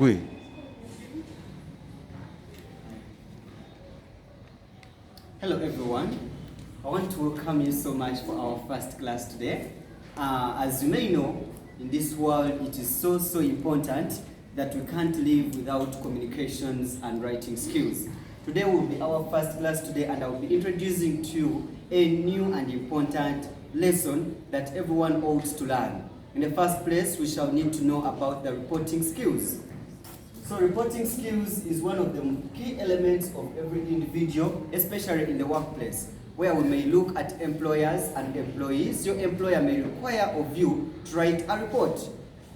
Gui. Hello everyone. I want to welcome you so much for our first class today. As you may know, in this world it is so important that we can't live without communications and writing skills. Today will be our first class today, and I will be introducing to you a new and important lesson that everyone ought to learn. In the first place, we shall need to know about the reporting skills. So reporting skills is one of the key elements of every individual, especially in the workplace, where we may look at employers and employees. Your employer may require of you to write a report.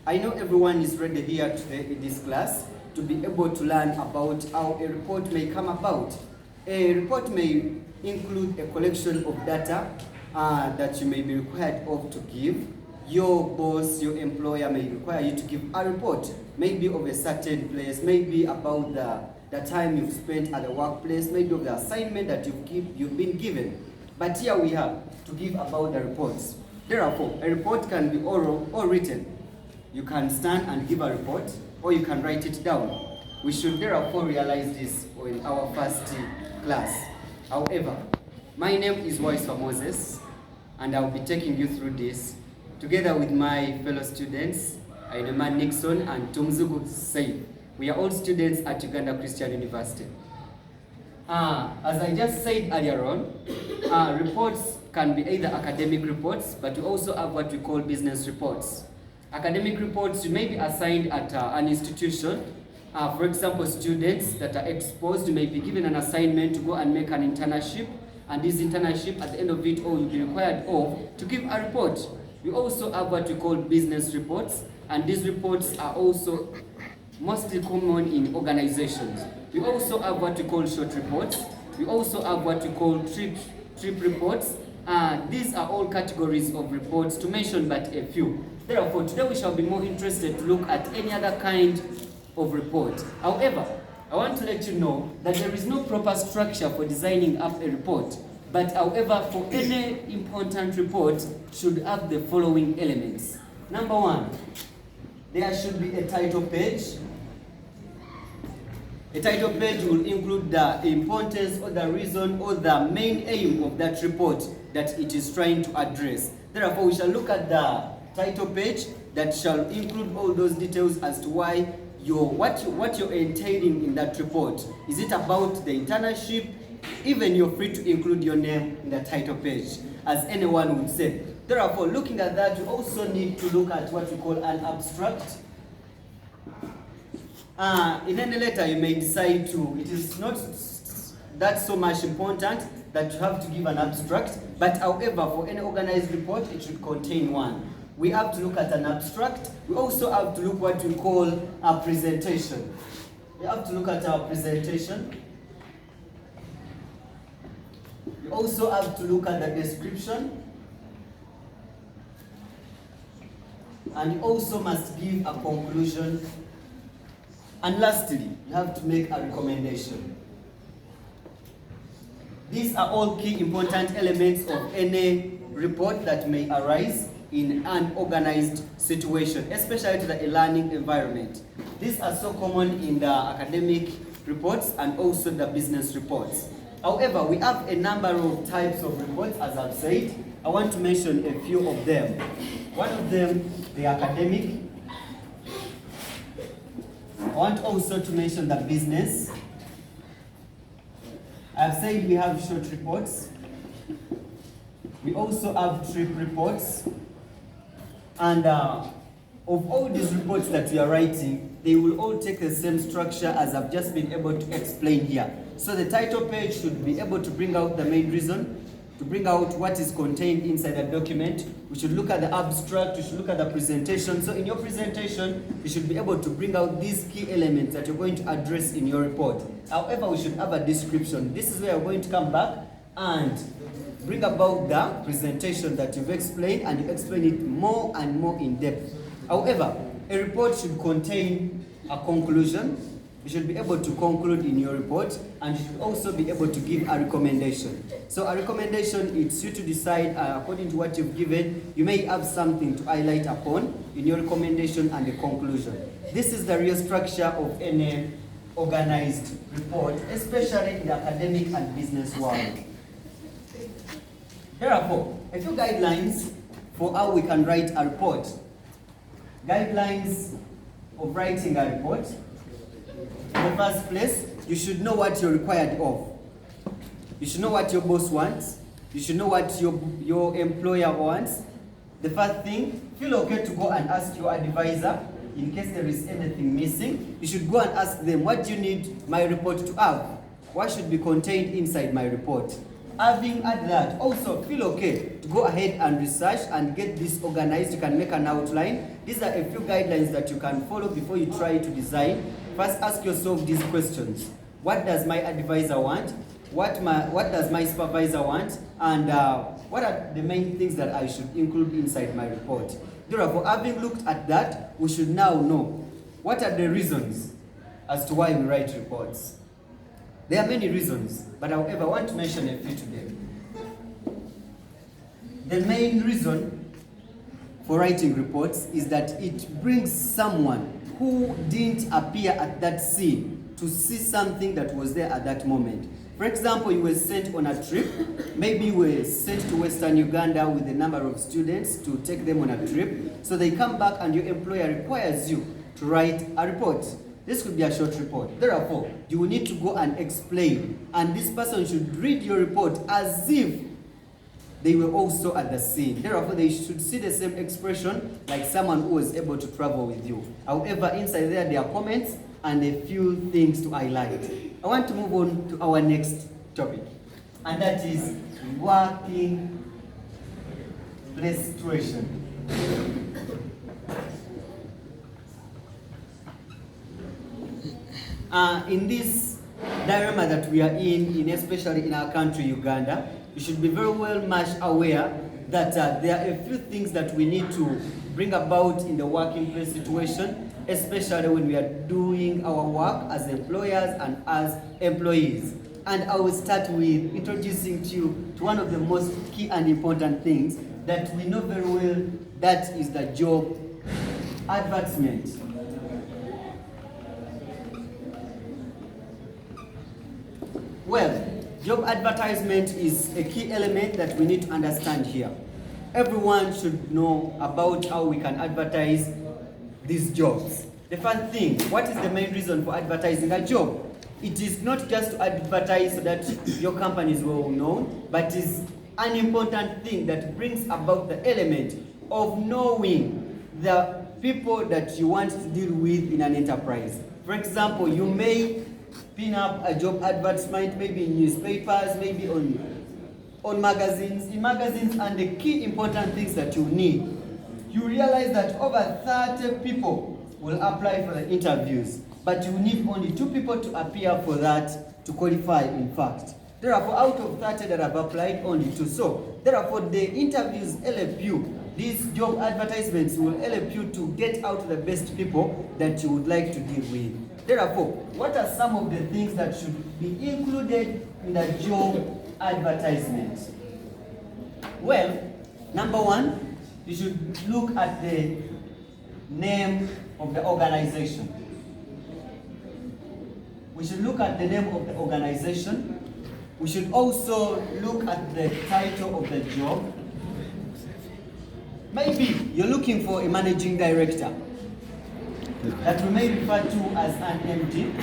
I know everyone is ready here today in this class to be able to learn about how a report may come about. A report may include a collection of data that you may be required of to give. Your boss, your employer may require you to give a report, maybe of a certain place, maybe about the time you've spent at the workplace, maybe of the assignment that you've been given. But here we have to give about the reports. Therefore, a report can be oral or written. You can stand and give a report, or you can write it down. We should therefore realize this in our first class. However, my name is Waisswa Moses, and I'll be taking you through this together with my fellow students, Ainnamani Nickson and Tumuzugu Seith. We are all students at Uganda Christian University. As I just said earlier on, reports can be either academic reports, but we also have what we call business reports. Academic reports, you may be assigned at an institution. For example, students that are exposed, you may be given an assignment to go and make an internship, and this internship, at the end of it all, you'll be required to give a report. We also have what we call business reports, and these reports are also mostly common in organizations. We also have what we call short reports. We also have what we call trip reports. These are all categories of reports, to mention but a few. Therefore, today we shall be more interested to look at any other kind of report. However, I want to let you know that there is no proper structure for designing up a report. But however, for any important report, should have the following elements. Number one, there should be a title page. A title page will include the importance or the reason or the main aim of that report that it is trying to address. Therefore, we shall look at the title page that shall include all those details as to why what you're entailing in that report. Is it about the internship? Even you're free to include your name in the title page, as anyone would say. Therefore, looking at that, you also need to look at what we call an abstract. In any letter, you may decide to, it is not that so much important that you have to give an abstract, but however, for any organized report, it should contain one. We have to look at an abstract. We also have to look what we call a presentation. We have to look at our presentation. You also have to look at the description, and you also must give a conclusion, and lastly, you have to make a recommendation. These are all key important elements of any report that may arise in an organized situation, especially to the learning environment. These are so common in the academic reports and also the business reports. However, we have a number of types of reports, as I've said. I want to mention a few of them. One of them, the academic. I want also to mention the business. I've said we have short reports. We also have trip reports. And of all these reports that we are writing, they will all take the same structure as I've just been able to explain here. So the title page should be able to bring out the main reason, to bring out what is contained inside the document. We should look at the abstract, we should look at the presentation. So in your presentation, you should be able to bring out these key elements that you're going to address in your report. However, we should have a description. This is where we're going to come back and bring about the presentation that you've explained, and you explain it more and more in depth. However, a report should contain a conclusion, You should be able to conclude in your report, and you should also be able to give a recommendation. So a recommendation, it's you to decide according to what you've given. You may have something to highlight upon in your recommendation and the conclusion. This is the real structure of any organized report, especially in the academic and business world. Here are a few guidelines for how we can write a report. Guidelines of writing a report. In the first place, you should know what you're required of. You should know what your boss wants. You should know what your employer wants. The first thing, feel okay to go and ask your advisor in case there is anything missing. You should go and ask them, what do you need my report to have? What should be contained inside my report? Having had that, also feel okay to go ahead and research and get this organized. You can make an outline. These are a few guidelines that you can follow before you try to design. First, ask yourself these questions. What does my advisor want? What does my supervisor want? And what are the main things that I should include inside my report? Therefore, having looked at that, we should now know what are the reasons as to why we write reports. There are many reasons, but however, I want to mention a few today. The main reason for writing reports is that it brings someone who didn't appear at that scene to see something that was there at that moment. For example, you were sent on a trip. Maybe you were sent to Western Uganda with a number of students to take them on a trip. So they come back and your employer requires you to write a report. This could be a short report. Therefore, you will need to go and explain. And this person should read your report as if they were also at the scene. Therefore, they should see the same expression like someone who was able to travel with you. However, inside there are comments and a few things to highlight. I want to move on to our next topic, and that is working place situation. In this dilemma that we are in especially in our country, Uganda, you should be very well much aware that there are a few things that we need to bring about in the working place situation, especially when we are doing our work as employers and as employees. And I will start with introducing to you to one of the most key and important things that we know very well, that is the job advertisement. Well, job advertisement is a key element that we need to understand here. Everyone should know about how we can advertise these jobs. The first thing, what is the main reason for advertising a job? It is not just to advertise so that your company is well known, but it is an important thing that brings about the element of knowing the people that you want to deal with in an enterprise. For example, you may pin up a job advertisement, maybe in newspapers, maybe on magazines, and the key important things that you need. You realize that over 30 people will apply for the interviews, but you need only 2 people to appear for that to qualify, in fact. Therefore, out of 30 that have applied, only 2. So, therefore, the interviews help you. These job advertisements will help you to get out the best people that you would like to deal with. Therefore, what are some of the things that should be included in the job advertisement? Well, number 1, you should look at the name of the organization. We should look at the name of the organization. We should also look at the title of the job. Maybe you're looking for a managing director that we may refer to as an MD.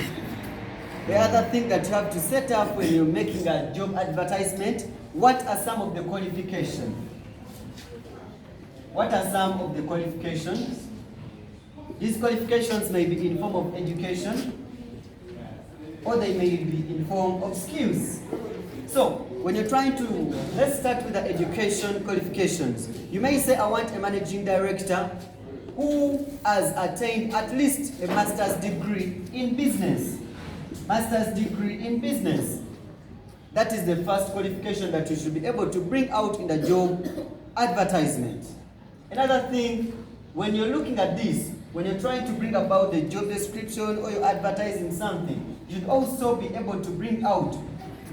The other thing that you have to set up when you're making a job advertisement, what are some of the qualifications? What are some of the qualifications? These qualifications may be in form of education, or they may be in form of skills. So, when you're trying to, let's start with the education qualifications. You may say, I want a managing director who has attained at least a master's degree in business. Master's degree in business. That is the first qualification that you should be able to bring out in the job advertisement. Another thing, when you're looking at this, when you're trying to bring about the job description or you're advertising something, you should also be able to bring out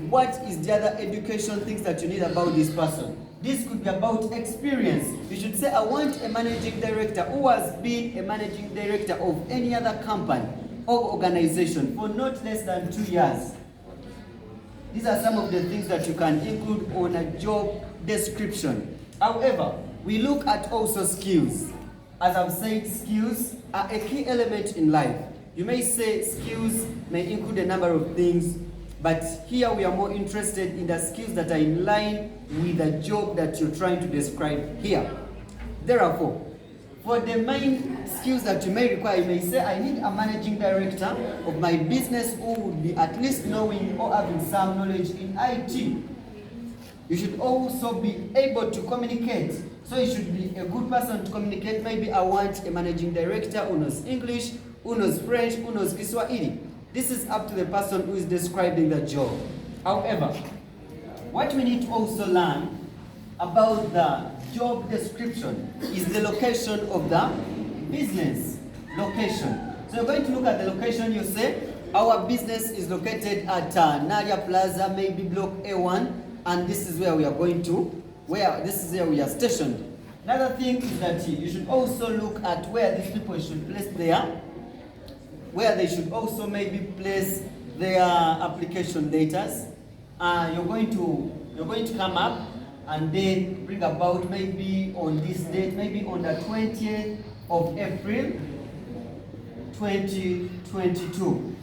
what is the other education things that you need about this person. This could be about experience. You should say, I want a managing director who has been a managing director of any other company or organization for not less than 2 years. These are some of the things that you can include on a job description. However, we look at also skills. As I've said, skills are a key element in life. You may say skills may include a number of things, but here we are more interested in the skills that are in line with the job that you're trying to describe here. Therefore, for the main skills that you may require, you may say, I need a managing director of my business who would be at least knowing or having some knowledge in IT. You should also be able to communicate. So you should be a good person to communicate. Maybe I want a managing director who knows English, who knows French, who knows Kiswahili. This is up to the person who is describing the job. However, what we need to also learn about the job description is the location of the business location. So you're going to look at the location. You say, our business is located at Naria Plaza, maybe block A1, and this is where we are going to, this is where we are stationed. Another thing is that you should also look at where these people should place where they should also maybe place their application data. You're going to come up and then bring about maybe on this date, maybe on the 20th of April 2022.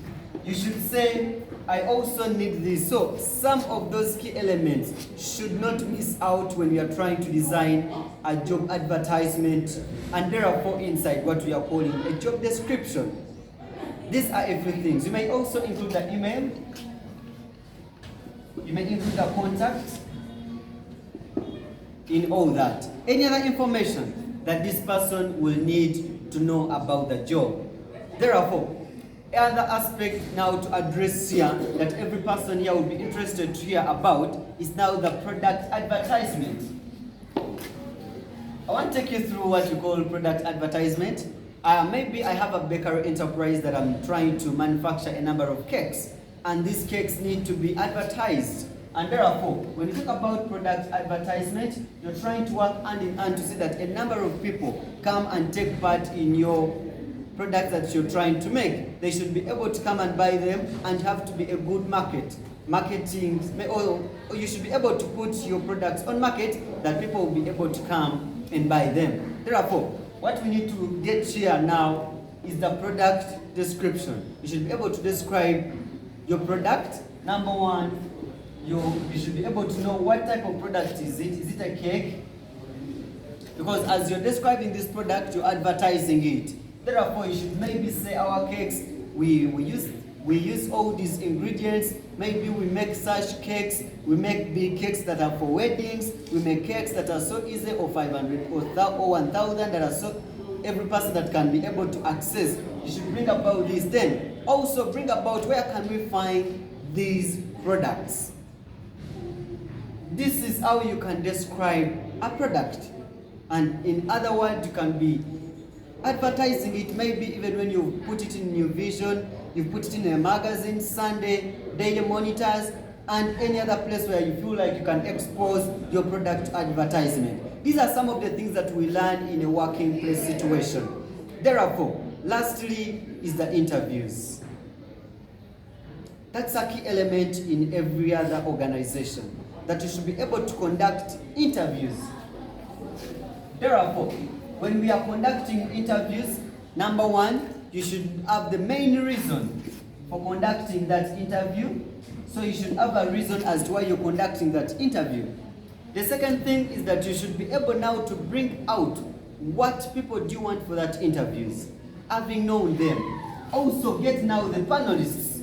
You should say, I also need this. So some of those key elements should not miss out when we are trying to design a job advertisement, and therefore inside what we are calling a job description. These are a few things. You may also include the email. You may include the contact in all that. Any other information that this person will need to know about the job. Therefore, another aspect now to address here that every person here will be interested to hear about is now the product advertisement. I want to take you through what you call product advertisement. Maybe I have a bakery enterprise that I'm trying to manufacture a number of cakes, and these cakes need to be advertised. And therefore, when you talk about product advertisement, you're trying to work hand in hand to see that a number of people come and take part in your products that you're trying to make. They should be able to come and buy them and have to be a good marketing, or you should be able to put your products on market that people will be able to come and buy them. Therefore, what we need to get here now is the product description. You should be able to describe your product. Number one, you should be able to know what type of product is it. Is it a cake? Because as you're describing this product, you're advertising it. Therefore, you should maybe say our cakes, we use all these ingredients. Maybe we make such cakes. We make big cakes that are for weddings. We make cakes that are so easy, or 500 or 1,000 that are so every person that can be able to access. You should bring about this. Then also bring about where can we find these products. This is how you can describe a product. And in other words, you can be advertising it, maybe even when you put it in New Vision, you put it in a magazine, Sunday, Daily Monitors, and any other place where you feel like you can expose your product to advertisement. These are some of the things that we learn in a working place situation. Therefore, lastly is the interviews. That's a key element in every other organization, that you should be able to conduct interviews. Therefore, when we are conducting interviews, number one, you should have the main reason for conducting that interview. So you should have a reason as to why you're conducting that interview. The second thing is that you should be able now to bring out what people do you want for that interviews, having known them. Also get now the panelists.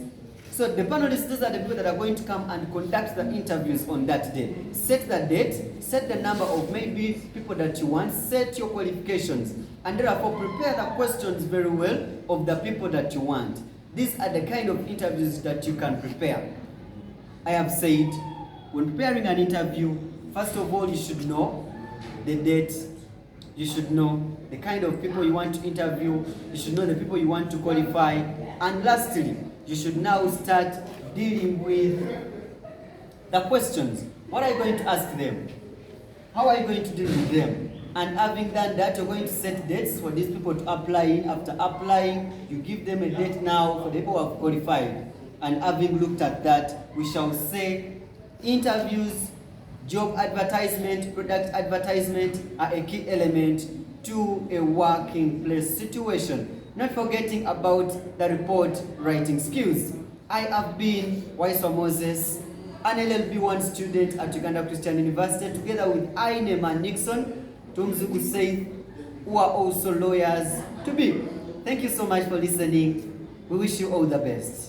So the panelists, those are the people that are going to come and conduct the interviews on that day. Set the date, set the number of maybe people that you want, set your qualifications, and therefore prepare the questions very well of the people that you want. These are the kind of interviews that you can prepare. I have said, when preparing an interview, first of all, you should know the date, You should know the kind of people you want to interview. You should know the people you want to qualify. And lastly, you should now start dealing with the questions. What are you going to ask them? How are you going to deal with them? And having done that, you're going to set dates for these people to apply in. After applying, you give them a date now for the people who have qualified. And having looked at that, we shall say interviews, job advertisement, product advertisement are a key element to a working place situation. Not forgetting about the report writing skills. I have been Waisswa Moses, an LLB1 student at Uganda Christian University, together with Ainnamani Nickson, Tumuzugu Seith, who are also lawyers to be. Thank you so much for listening. We wish you all the best.